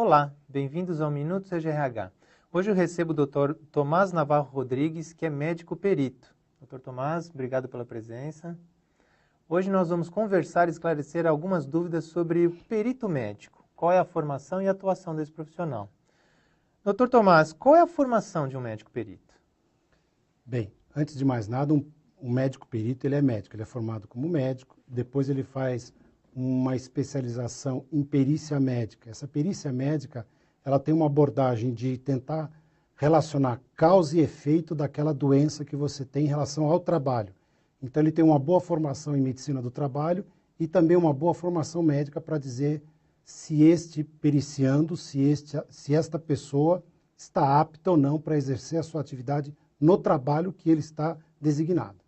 Olá, bem-vindos ao Minuto CGRH. Hoje eu recebo o Dr. Tomás Navarro Rodrigues, que é médico perito. Dr. Tomás, obrigado pela presença. Hoje nós vamos conversar e esclarecer algumas dúvidas sobre o perito médico. Qual é a formação e a atuação desse profissional? Dr. Tomás, qual é a formação de um médico perito? Bem, antes de mais nada, um médico perito, ele é médico, ele é formado como médico, depois ele faz uma especialização em perícia médica. Essa perícia médica, ela tem uma abordagem de tentar relacionar causa e efeito daquela doença que você tem em relação ao trabalho. Então ele tem uma boa formação em medicina do trabalho e também uma boa formação médica para dizer se este periciando, se esta pessoa está apta ou não para exercer a sua atividade no trabalho que ele está designado.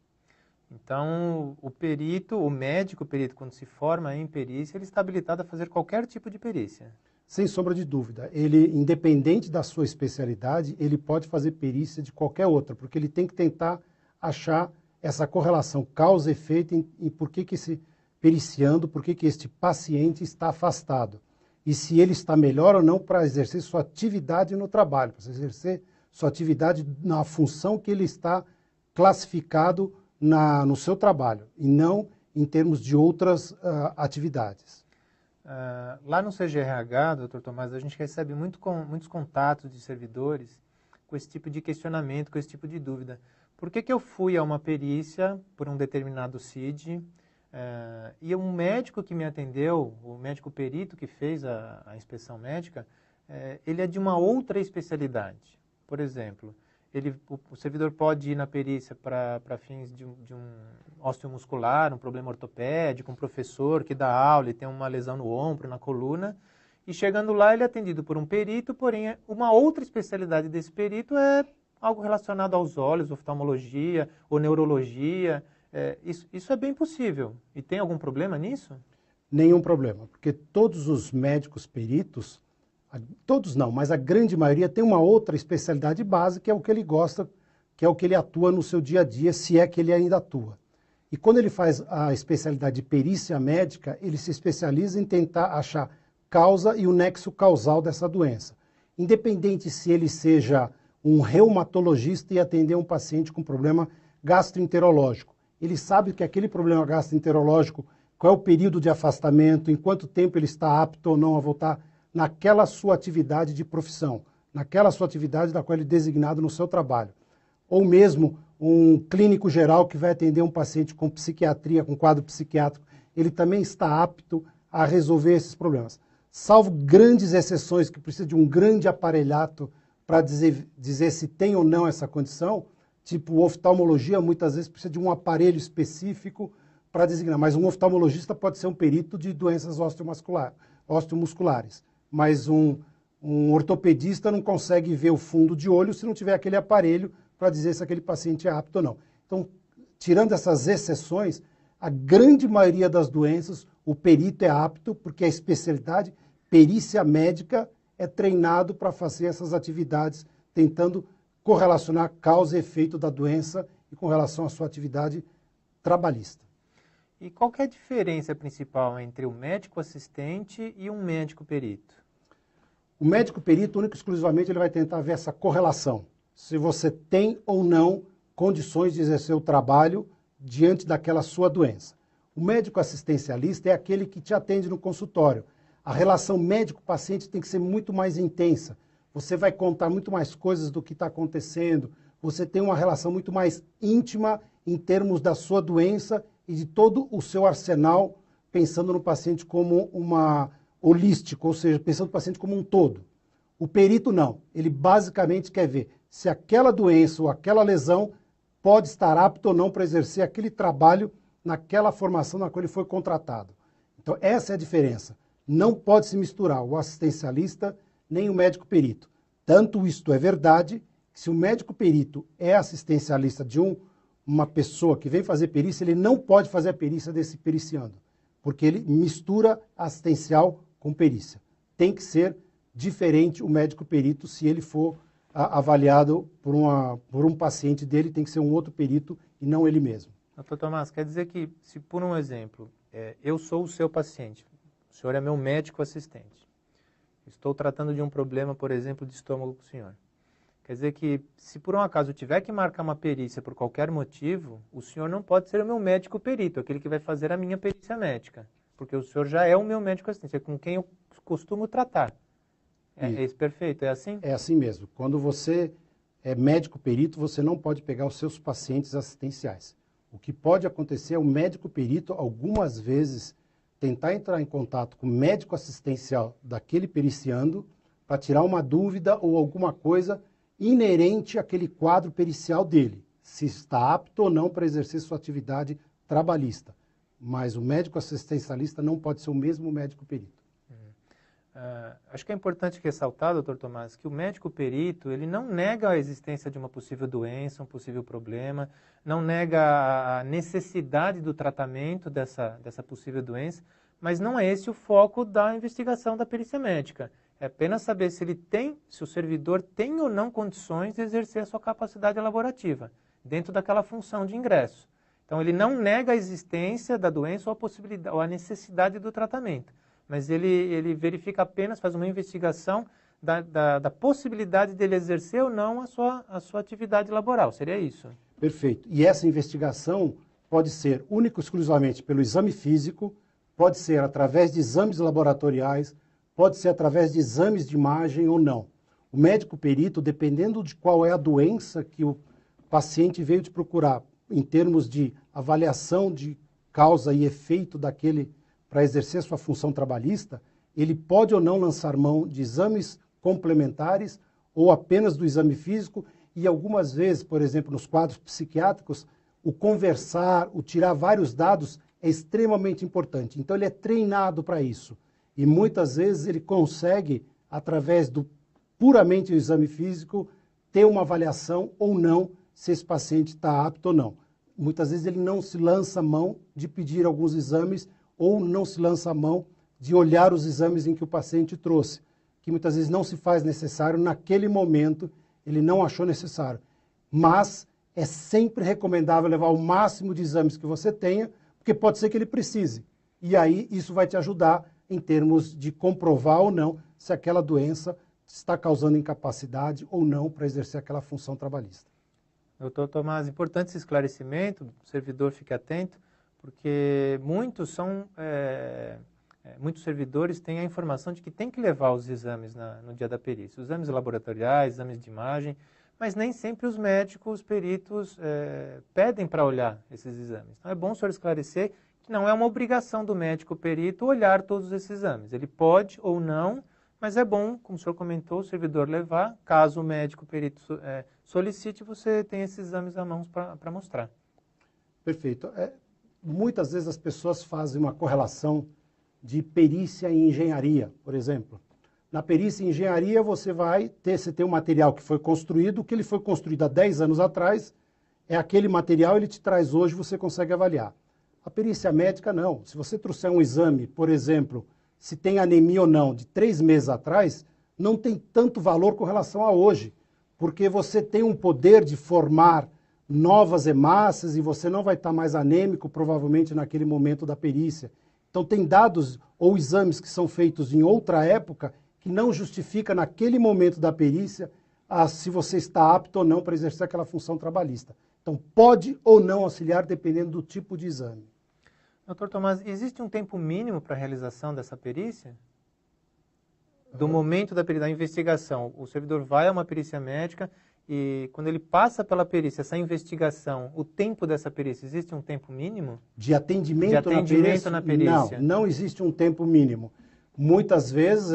Então, o perito, o médico perito, quando se forma em perícia, ele está habilitado a fazer qualquer tipo de perícia. Sem sombra de dúvida. Ele, independente da sua especialidade, ele pode fazer perícia de qualquer outra, porque ele tem que tentar achar essa correlação causa e efeito em por que esse periciando, por que este paciente está afastado. E se ele está melhor ou não para exercer sua atividade no trabalho, para exercer sua atividade na função que ele está classificado no seu trabalho, e não em termos de outras atividades. Lá no CGRH, Dr. Tomás, a gente recebe muitos contatos de servidores com esse tipo de questionamento, com esse tipo de dúvida. Por que eu fui a uma perícia por um determinado CID e um médico que me atendeu, o médico perito que fez a inspeção médica, ele é de uma outra especialidade? Por exemplo, o servidor pode ir na perícia para fins de um osteomuscular, um problema ortopédico, um professor que dá aula e tem uma lesão no ombro, na coluna, e chegando lá ele é atendido por um perito, porém uma outra especialidade desse perito é algo relacionado aos olhos, oftalmologia ou neurologia. Isso é bem possível. E tem algum problema nisso? Nenhum problema, porque todos os médicos peritos, todos não, mas a grande maioria tem uma outra especialidade básica, que é o que ele gosta, que é o que ele atua no seu dia a dia, se é que ele ainda atua. E quando ele faz a especialidade de perícia médica, ele se especializa em tentar achar causa e o nexo causal dessa doença. Independente se ele seja um reumatologista e atender um paciente com problema gastroenterológico. Ele sabe que aquele problema gastroenterológico, qual é o período de afastamento, em quanto tempo ele está apto ou não a voltar naquela sua atividade de profissão, naquela sua atividade da qual ele é designado no seu trabalho. Ou mesmo um clínico geral que vai atender um paciente com psiquiatria, com quadro psiquiátrico, ele também está apto a resolver esses problemas. Salvo grandes exceções que precisa de um grande aparelhato para dizer se tem ou não essa condição, tipo oftalmologia, muitas vezes precisa de um aparelho específico para designar, mas um oftalmologista pode ser um perito de doenças osteomusculares. Mas um ortopedista não consegue ver o fundo de olho se não tiver aquele aparelho para dizer se aquele paciente é apto ou não. Então, tirando essas exceções, a grande maioria das doenças, o perito é apto, porque a especialidade perícia médica é treinado para fazer essas atividades, tentando correlacionar causa e efeito da doença e com relação à sua atividade trabalhista. E qual que é a diferença principal entre o médico assistente e um médico perito? O médico perito, único e exclusivamente, ele vai tentar ver essa correlação. Se você tem ou não condições de exercer o trabalho diante daquela sua doença. O médico assistencialista é aquele que te atende no consultório. A relação médico-paciente tem que ser muito mais intensa. Você vai contar muito mais coisas do que está acontecendo. Você tem uma relação muito mais íntima em termos da sua doença e de todo o seu arsenal, pensando no paciente como uma holístico, ou seja, pensando no paciente como um todo. O perito não. Ele basicamente quer ver se aquela doença ou aquela lesão pode estar apto ou não para exercer aquele trabalho naquela formação na qual ele foi contratado. Então, essa é a diferença. Não pode se misturar o assistencialista nem o médico perito. Tanto isto é verdade, que se o médico perito é assistencialista de uma pessoa que vem fazer perícia, ele não pode fazer a perícia desse periciando, porque ele mistura assistencial com perícia. Tem que ser diferente o médico perito se ele for avaliado por um paciente dele, tem que ser um outro perito e não ele mesmo. Doutor Tomás, quer dizer que, se por um exemplo, eu sou o seu paciente, o senhor é meu médico assistente, Estou tratando de um problema, por exemplo, de estômago com o senhor. Quer dizer que, se por um acaso eu tiver que marcar uma perícia por qualquer motivo, o senhor não pode ser o meu médico perito, aquele que vai fazer a minha perícia médica, porque o senhor já é o meu médico assistente, é com quem eu costumo tratar. É isso, perfeito, é assim? É assim mesmo. Quando você é médico perito, você não pode pegar os seus pacientes assistenciais. O que pode acontecer é o médico perito, algumas vezes, tentar entrar em contato com o médico assistencial daquele periciando para tirar uma dúvida ou alguma coisa inerente àquele quadro pericial dele, se está apto ou não para exercer sua atividade trabalhista. Mas o médico assistencialista não pode ser o mesmo médico perito. Acho que é importante ressaltar, doutor Tomás, que o médico perito, ele não nega a existência de uma possível doença, um possível problema, não nega a necessidade do tratamento dessa possível doença, mas não é esse o foco da investigação da perícia médica. É apenas saber se o servidor tem ou não condições de exercer a sua capacidade elaborativa, dentro daquela função de ingresso. Então, ele não nega a existência da doença ou a possibilidade, ou a necessidade do tratamento, mas ele verifica apenas, faz uma investigação da possibilidade dele exercer ou não a sua atividade laboral. Seria isso? Perfeito. E essa investigação pode ser única e exclusivamente pelo exame físico, pode ser através de exames laboratoriais, pode ser através de exames de imagem ou não. O médico perito, dependendo de qual é a doença que o paciente veio te procurar, em termos de avaliação de causa e efeito daquele para exercer sua função trabalhista, ele pode ou não lançar mão de exames complementares ou apenas do exame físico e algumas vezes, por exemplo, nos quadros psiquiátricos, o conversar, o tirar vários dados é extremamente importante. Então ele é treinado para isso e muitas vezes ele consegue, através do puramente o exame físico, ter uma avaliação ou não se esse paciente está apto ou não. Muitas vezes ele não se lança mão de pedir alguns exames ou não se lança a mão de olhar os exames em que o paciente trouxe, que muitas vezes não se faz necessário naquele momento, ele não achou necessário. Mas é sempre recomendável levar o máximo de exames que você tenha, porque pode ser que ele precise. E aí isso vai te ajudar em termos de comprovar ou não se aquela doença está causando incapacidade ou não para exercer aquela função trabalhista. Doutor Tomás, importante esse esclarecimento, o servidor fique atento, porque muitos servidores têm a informação de que tem que levar os exames no dia da perícia, os exames laboratoriais, exames de imagem, mas nem sempre os médicos peritos pedem para olhar esses exames. Então é bom o senhor esclarecer que não é uma obrigação do médico perito olhar todos esses exames. Ele pode ou não, mas é bom, como o senhor comentou, o servidor levar, caso o médico perito solicite, você tem esses exames à mão para mostrar. Perfeito. Muitas vezes as pessoas fazem uma correlação de perícia em engenharia, por exemplo. Na perícia em engenharia você tem um material que foi construído, que ele foi construído há 10 anos atrás, é aquele material, ele te traz hoje, você consegue avaliar. A perícia médica não. Se você trouxer um exame, por exemplo, se tem anemia ou não, de 3 meses atrás, não tem tanto valor com relação a hoje, porque você tem um poder de formar novas hemácias e você não vai estar mais anêmico, provavelmente, naquele momento da perícia. Então, tem dados ou exames que são feitos em outra época que não justifica, naquele momento da perícia, se você está apto ou não para exercer aquela função trabalhista. Então, pode ou não auxiliar, dependendo do tipo de exame. Doutor Tomás, existe um tempo mínimo para a realização dessa perícia? Do momento da investigação, o servidor vai a uma perícia médica e quando ele passa pela perícia, essa investigação, o tempo dessa perícia, existe um tempo mínimo? De atendimento na perícia? Não existe um tempo mínimo. Muitas vezes,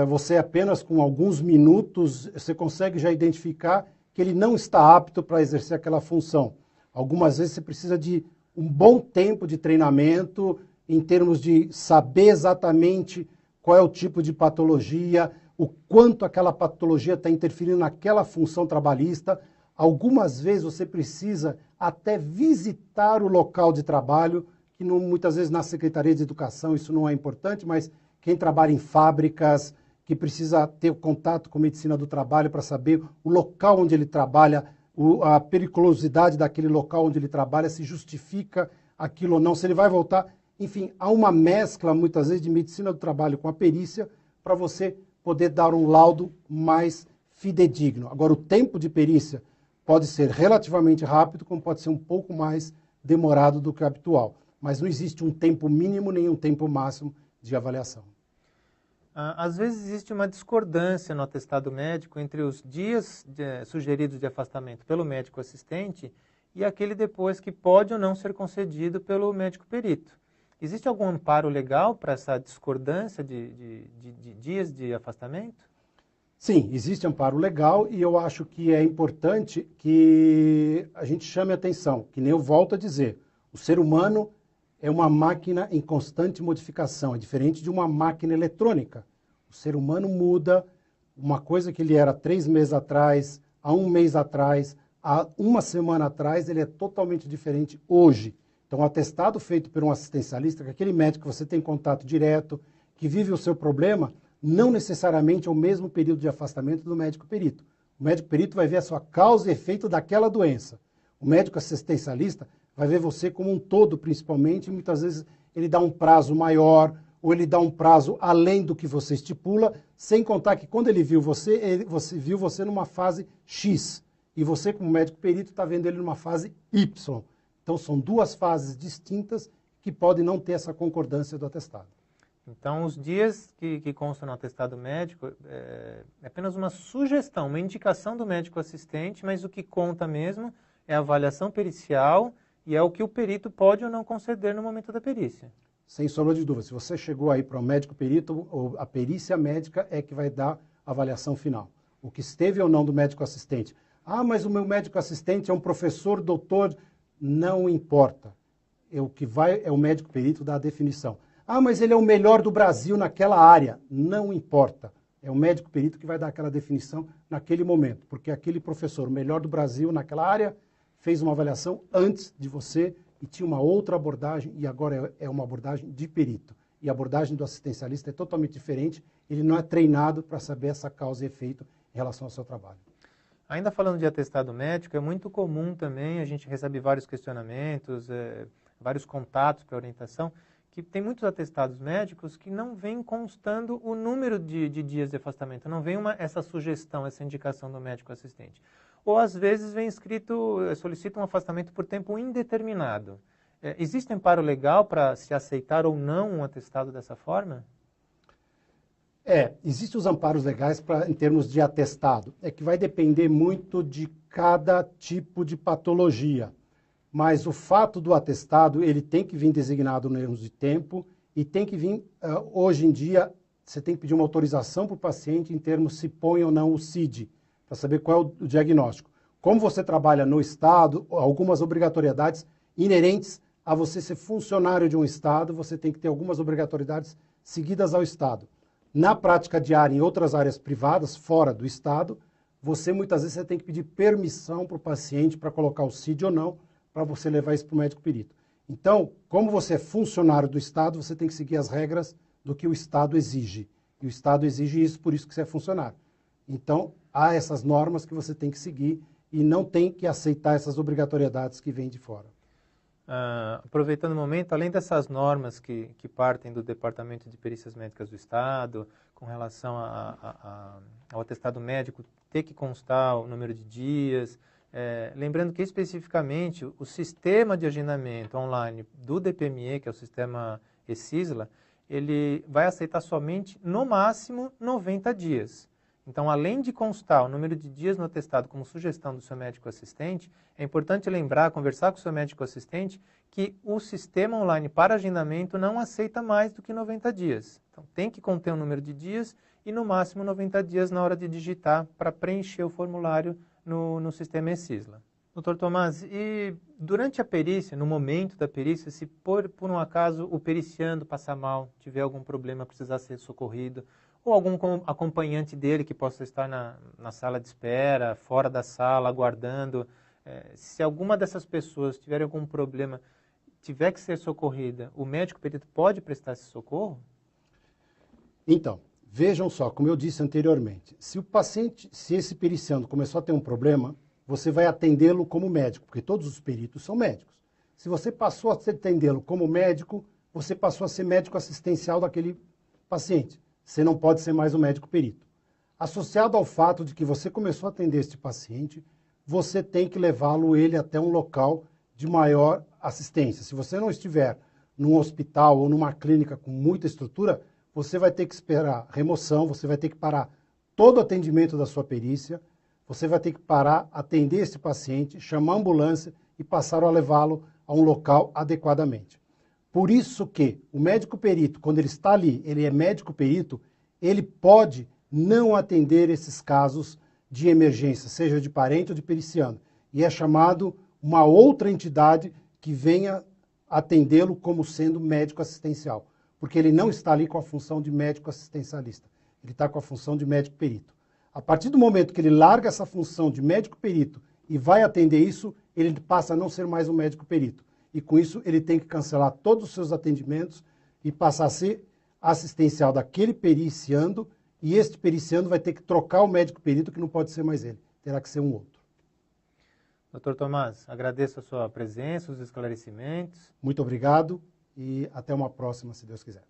você apenas com alguns minutos, você consegue já identificar que ele não está apto para exercer aquela função. Algumas vezes você precisa de um bom tempo de treinamento em termos de saber exatamente qual é o tipo de patologia, o quanto aquela patologia está interferindo naquela função trabalhista. Algumas vezes você precisa até visitar o local de trabalho, que não, muitas vezes na Secretaria de Educação isso não é importante, mas quem trabalha em fábricas, que precisa ter contato com a medicina do trabalho para saber o local onde ele trabalha, a periculosidade daquele local onde ele trabalha, se justifica aquilo ou não, se ele vai voltar. Enfim, há uma mescla, muitas vezes, de medicina do trabalho com a perícia, para você poder dar um laudo mais fidedigno. Agora, o tempo de perícia pode ser relativamente rápido, como pode ser um pouco mais demorado do que o habitual. Mas não existe um tempo mínimo nem um tempo máximo de avaliação. Às vezes existe uma discordância no atestado médico entre os dias sugeridos de afastamento pelo médico assistente e aquele depois que pode ou não ser concedido pelo médico perito. Existe algum amparo legal para essa discordância de dias de afastamento? Sim, existe amparo legal e eu acho que é importante que a gente chame atenção, que nem eu volto a dizer, o ser humano é uma máquina em constante modificação, é diferente de uma máquina eletrônica. O ser humano muda, uma coisa que ele era 3 meses atrás, há 1 mês atrás, há 1 semana atrás, ele é totalmente diferente hoje. Então, o atestado feito por um assistencialista, que é aquele médico que você tem contato direto, que vive o seu problema, não necessariamente é o mesmo período de afastamento do médico perito. O médico perito vai ver a sua causa e efeito daquela doença. O médico assistencialista vai ver você como um todo, principalmente, e muitas vezes ele dá um prazo maior, ou ele dá um prazo além do que você estipula, sem contar que quando ele viu você viu você numa fase X, e você, como médico perito, está vendo ele numa fase Y. Então, são 2 fases distintas que podem não ter essa concordância do atestado. Então, os dias que constam no atestado médico é apenas uma sugestão, uma indicação do médico assistente, mas o que conta mesmo é a avaliação pericial e é o que o perito pode ou não conceder no momento da perícia. Sem sombra de dúvida. Se você chegou aí para o médico perito, a perícia médica é que vai dar a avaliação final. O que esteve ou não do médico assistente. Ah, mas o meu médico assistente é um professor, doutor. Não importa. O que vai é o médico perito dar a definição. Ah, mas ele é o melhor do Brasil naquela área. Não importa. É o médico perito que vai dar aquela definição naquele momento. Porque aquele professor, o melhor do Brasil naquela área, fez uma avaliação antes de você e tinha uma outra abordagem e agora é uma abordagem de perito. E a abordagem do assistencialista é totalmente diferente. Ele não é treinado para saber essa causa e efeito em relação ao seu trabalho. Ainda falando de atestado médico, é muito comum também, a gente recebe vários questionamentos, vários contatos para orientação, que tem muitos atestados médicos que não vem constando o número de dias de afastamento, não vem essa sugestão, essa indicação do médico assistente. Ou às vezes vem escrito, solicita um afastamento por tempo indeterminado. Existe amparo legal para se aceitar ou não um atestado dessa forma? Existem os amparos legais em termos de atestado. É que vai depender muito de cada tipo de patologia. Mas o fato do atestado, ele tem que vir designado no termos de tempo e tem que vir, hoje em dia, você tem que pedir uma autorização para o paciente em termos se põe ou não o CID, para saber qual é o diagnóstico. Como você trabalha no Estado, algumas obrigatoriedades inerentes a você ser funcionário de um Estado, você tem que ter algumas obrigatoriedades seguidas ao Estado. Na prática diária, em outras áreas privadas, fora do Estado, muitas vezes você tem que pedir permissão para o paciente para colocar o CID ou não, para você levar isso para o médico perito. Então, como você é funcionário do Estado, você tem que seguir as regras do que o Estado exige. E o Estado exige isso, por isso que você é funcionário. Então, há essas normas que você tem que seguir e não tem que aceitar essas obrigatoriedades que vêm de fora. Aproveitando o momento, além dessas normas que partem do Departamento de Perícias Médicas do Estado, com relação ao atestado médico ter que constar o número de dias, lembrando que especificamente o sistema de agendamento online do DPME, que é o sistema eCisla, ele vai aceitar somente, no máximo, 90 dias. Então, além de constar o número de dias no atestado como sugestão do seu médico assistente, é importante lembrar, conversar com o seu médico assistente, que o sistema online para agendamento não aceita mais do que 90 dias. Então, tem que conter um número de dias e, no máximo, 90 dias na hora de digitar para preencher o formulário no sistema eCisla. Doutor Tomás, e durante a perícia, no momento da perícia, se por um acaso o periciando passar mal, tiver algum problema, precisar ser socorrido, ou algum acompanhante dele que possa estar na sala de espera, fora da sala, aguardando. Se alguma dessas pessoas tiver algum problema, tiver que ser socorrida, o médico perito pode prestar esse socorro? Então, vejam só, como eu disse anteriormente, se esse periciando começou a ter um problema, você vai atendê-lo como médico, porque todos os peritos são médicos. Se você passou a atendê-lo como médico, você passou a ser médico assistencial daquele paciente. você não pode ser mais um médico perito. Associado ao fato de que você começou a atender este paciente, você tem que levá-lo ele até um local de maior assistência. Se você não estiver num hospital ou numa clínica com muita estrutura, você vai ter que esperar remoção, você vai ter que parar todo o atendimento da sua perícia, você vai ter que parar, atender esse paciente, chamar a ambulância e passar a levá-lo a um local adequadamente. Por isso que o médico perito, quando ele está ali, ele é médico perito, ele pode não atender esses casos de emergência, seja de parente ou de periciano. E é chamado uma outra entidade que venha atendê-lo como sendo médico assistencial, porque ele não está ali com a função de médico assistencialista, ele está com a função de médico perito. A partir do momento que ele larga essa função de médico perito e vai atender isso, ele passa a não ser mais um médico perito. E com isso ele tem que cancelar todos os seus atendimentos e passar a ser assistencial daquele periciando, e este periciando vai ter que trocar o médico perito, que não pode ser mais ele, terá que ser um outro. Dr. Tomás, agradeço a sua presença, os esclarecimentos. Muito obrigado e até uma próxima, se Deus quiser.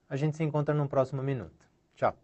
A gente se encontra num próximo minuto. Tchau.